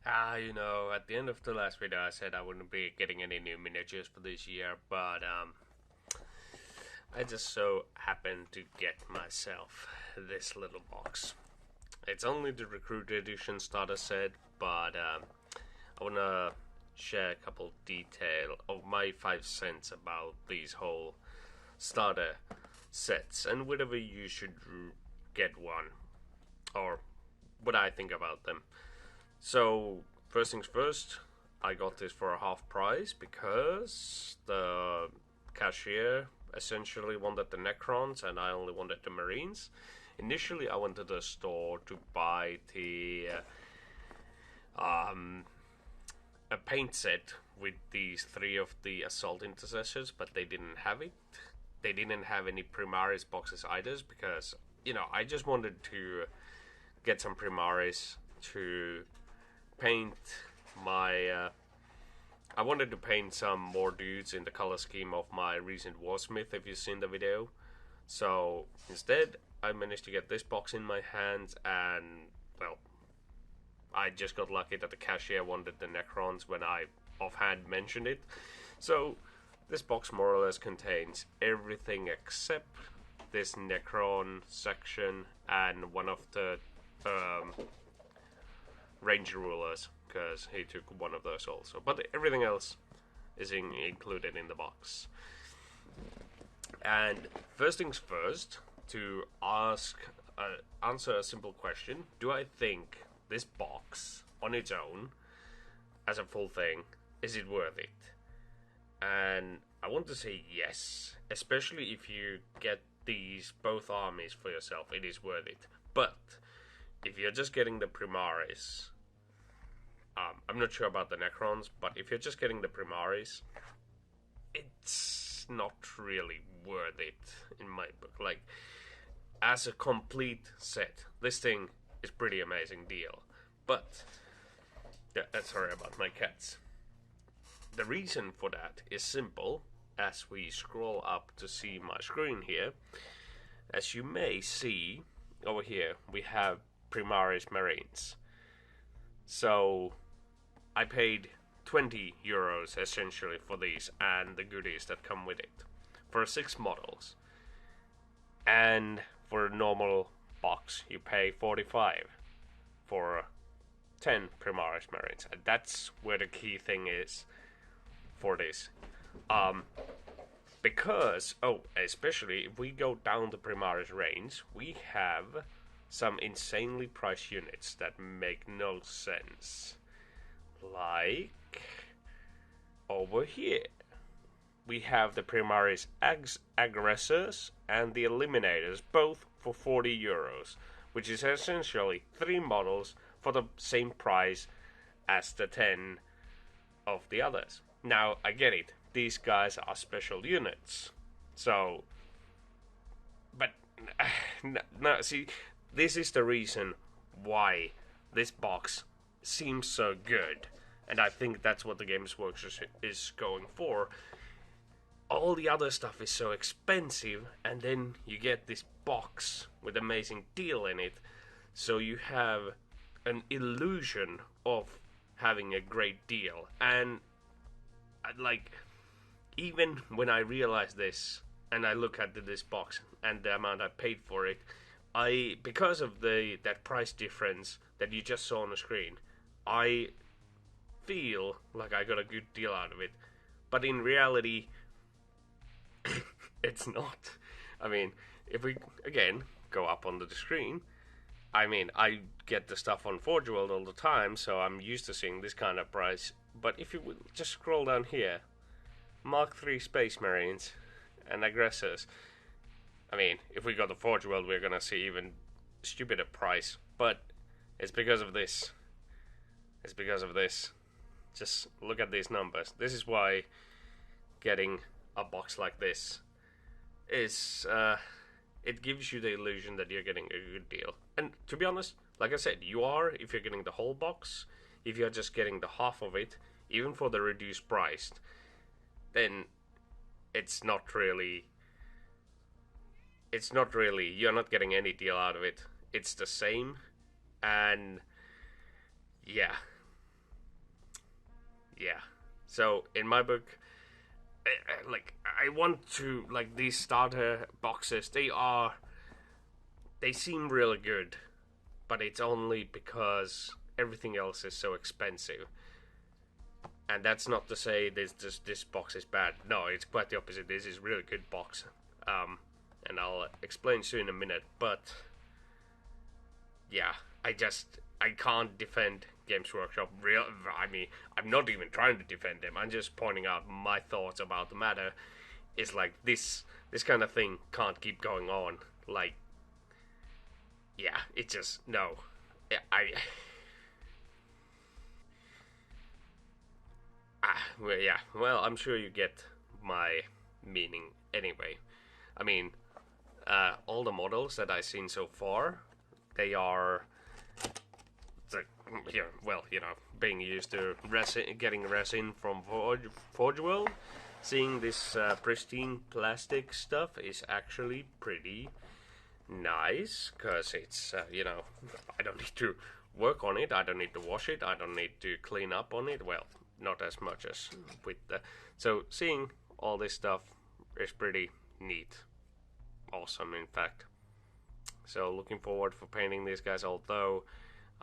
At the end of the last video, I said I wouldn't be getting any new miniatures for this year, but I just so happened to get myself this little box. It's only the Recruit Edition starter set, but I wanna share a couple detail of my 5 cents about these whole starter sets and whether you should get one or what I think about them. So, first things first, I got this for a half price because the cashier essentially wanted the Necrons and I only wanted the Marines. Initially, I went to the store to buy a paint set with these 3 of the Assault Intercessors, but they didn't have it. They didn't have any Primaris boxes either because, I just wanted to get some Primaris to paint my I wanted to paint some more dudes in the color scheme of my recent Warsmith, if you've seen the video. So instead I managed to get this box in my hands, and well, I just got lucky that the cashier wanted the Necrons when I offhand mentioned it. So this box more or less contains everything except this Necron section and one of the Ranger Rulers, because he took one of those also. But everything else is included in the box. And first things first, to answer a simple question: do I think this box on its own, as a full thing, is it worth it? And I want to say yes, especially if you get these both armies for yourself, it is worth it. But if you're just getting the Primaris, I'm not sure about the Necrons, but if you're just getting the Primaris, it's not really worth it in my book. Like, as a complete set, this thing is pretty amazing deal. But sorry about my cats. The reason for that is simple. As we scroll up to see my screen here, as you may see over here, we have Primaris Marines. So I paid €20 essentially for these and the goodies that come with it for 6 models. And for a normal box, you pay 45 for 10 Primaris Marines. And that's where the key thing is for this. Because, especially if we go down the Primaris range, we have some insanely priced units that make no sense. Like, over here, we have the Primaris Aggressors and the Eliminators, both for €40, which is essentially 3 models for the same price as the 10 of the others. Now, I get it, these guys are special units, so, but, no, see, this is the reason why this box seems so good, and I think that's what the Games Workshop is going for. All the other stuff is so expensive, and then you get this box with amazing deal in it, so you have an illusion of having a great deal. And like, even when I realize this and I look at this box and the amount I paid for it, because of that price difference that you just saw on the screen, I feel like I got a good deal out of it. But in reality, it's not. I mean, if we again go up on the screen, I mean, I get the stuff on Forge World all the time, so I'm used to seeing this kind of price. But if you would just scroll down here, Mark III Space Marines and Aggressors, I mean, if we go to Forge World, we're gonna see even stupider price. But it's because of this. It's because of this. Just look at these numbers. This is why getting a box like this is, it gives you the illusion that you're getting a good deal. And to be honest, like I said, you are if you're getting the whole box. If you're just getting the half of it, even for the reduced price, then it's not really, you're not getting any deal out of it. It's the same, and yeah, yeah. So in my book, I want to like these starter boxes. They seem really good, but it's only because everything else is so expensive. And that's not to say this box is bad. No, it's quite the opposite. This is a really good box, and I'll explain soon in a minute. But yeah, I can't defend Games Workshop. I mean, I'm not even trying to defend them. I'm just pointing out my thoughts about the matter. It's like this kind of thing can't keep going on. Like, yeah, it just no. I well, yeah. Well, I'm sure you get my meaning anyway. I mean, all the models that I've seen so far, they are, yeah, well, being used to getting resin from Forge World, seeing this pristine plastic stuff is actually pretty nice, because it's, I don't need to work on it, I don't need to wash it, I don't need to clean up on it, well, not as much as with the... So, seeing all this stuff is pretty neat. Awesome, in fact. So, looking forward for painting these guys, although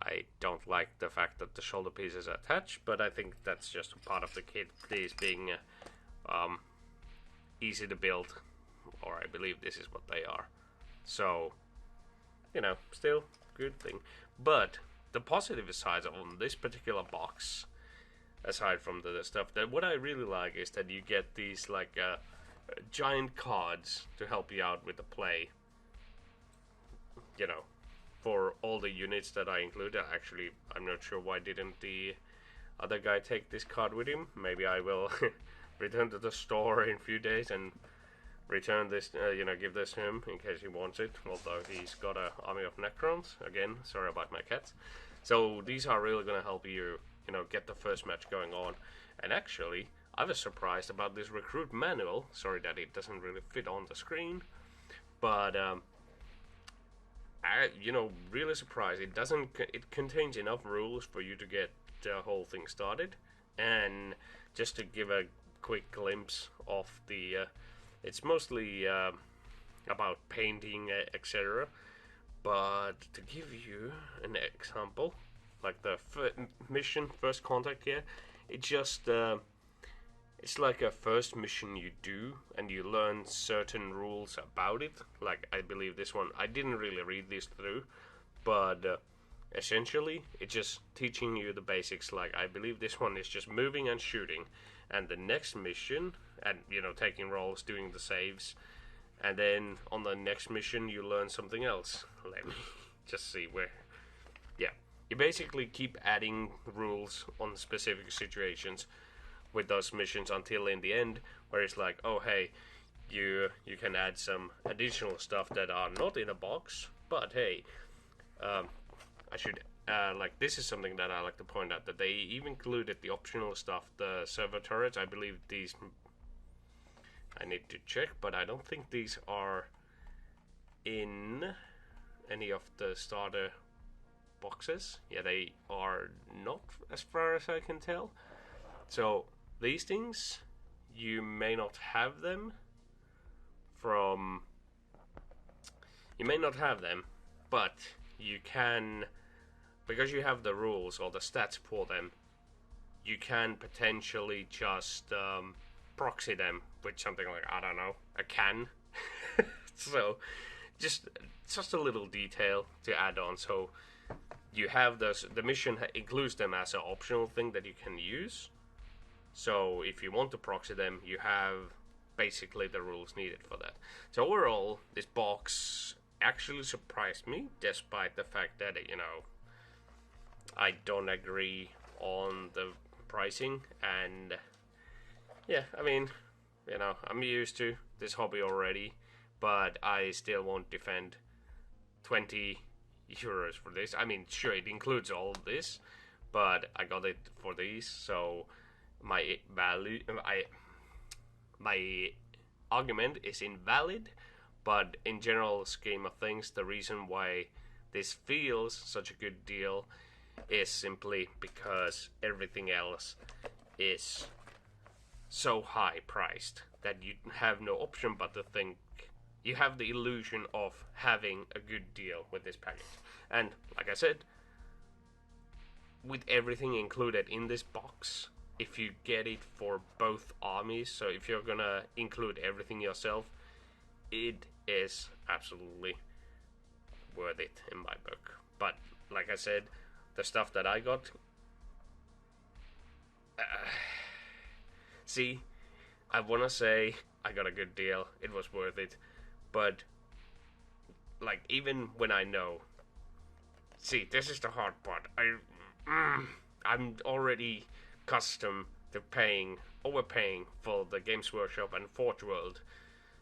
I don't like the fact that the shoulder pieces are attached, but I think that's just a part of the kit, these being easy to build, or I believe this is what they are. So, still good thing. But the positive side on this particular box, aside from the stuff, that what I really like is that you get these like giant cards to help you out with the play. For all the units that I included. Actually, I'm not sure why didn't the other guy take this card with him. Maybe I will return to the store in a few days and return this, give this to him in case he wants it, although he's got an army of Necrons. Again, sorry about my cats. So these are really going to help you, get the first match going on. And actually, I was surprised about this recruit manual. Sorry that it doesn't really fit on the screen, but really surprised. It contains enough rules for you to get the whole thing started. And just to give a quick glimpse of the, it's mostly about painting, etc. But to give you an example, like the mission First Contact here, it just it's like a first mission you do, and you learn certain rules about it. Like, I believe this one, I didn't really read this through, but essentially, it's just teaching you the basics. Like, I believe this one is just moving and shooting, and the next mission, and, taking rolls, doing the saves, and then on the next mission, you learn something else. Let me just see where... Yeah, you basically keep adding rules on specific situations with those missions until in the end, where it's like, oh hey, you can add some additional stuff that are not in a box, but hey, I should like, this is something that I like to point out, that they even included the optional stuff, the server turrets. I believe these, I need to check, but I don't think these are in any of the starter boxes. Yeah, they are not, as far as I can tell. So these things, you may not have them from... You may not have them, but you can, because you have the rules or the stats for them, you can potentially just proxy them with something like, I don't know, a can. So, just a little detail to add on. So, you have those, the mission includes them as an optional thing that you can use. So if you want to proxy them, you have basically the rules needed for that. So overall, this box actually surprised me, despite the fact that, I don't agree on the pricing. And yeah, I mean, I'm used to this hobby already, but I still won't defend 20 euros for this. I mean, sure, it includes all of this, but I got it for these, so my argument is invalid. But in general scheme of things, the reason why this feels such a good deal is simply because everything else is so high priced that you have no option but to think you have the illusion of having a good deal with this package. And like I said, with everything included in this box, if you get it for both armies, so if you're gonna include everything yourself, it is absolutely worth it in my book. But like I said, the stuff that I got, see, I wanna say I got a good deal, it was worth it, but like even when I know, see, this is the hard part. I'm already accustomed to overpaying for the Games Workshop and Forge World,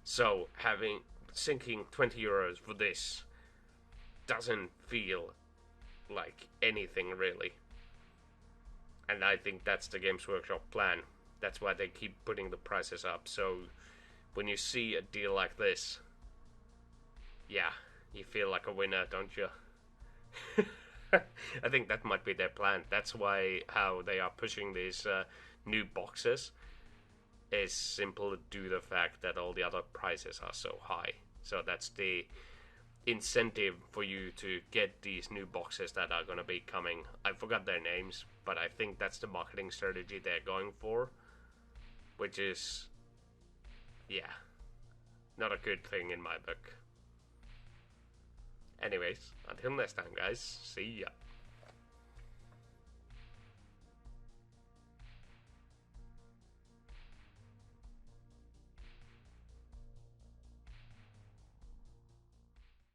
so sinking €20 for this doesn't feel like anything really. And I think that's the Games Workshop plan. That's why they keep putting the prices up. So when you see a deal like this, yeah, you feel like a winner, don't you? I think that might be their plan. That's why how they are pushing these new boxes is simple due to the fact that all the other prices are so high. So that's the incentive for you to get these new boxes that are going to be coming. I forgot their names, but I think that's the marketing strategy they're going for, which is, yeah, not a good thing in my book. Anyways, until next time, guys, see ya.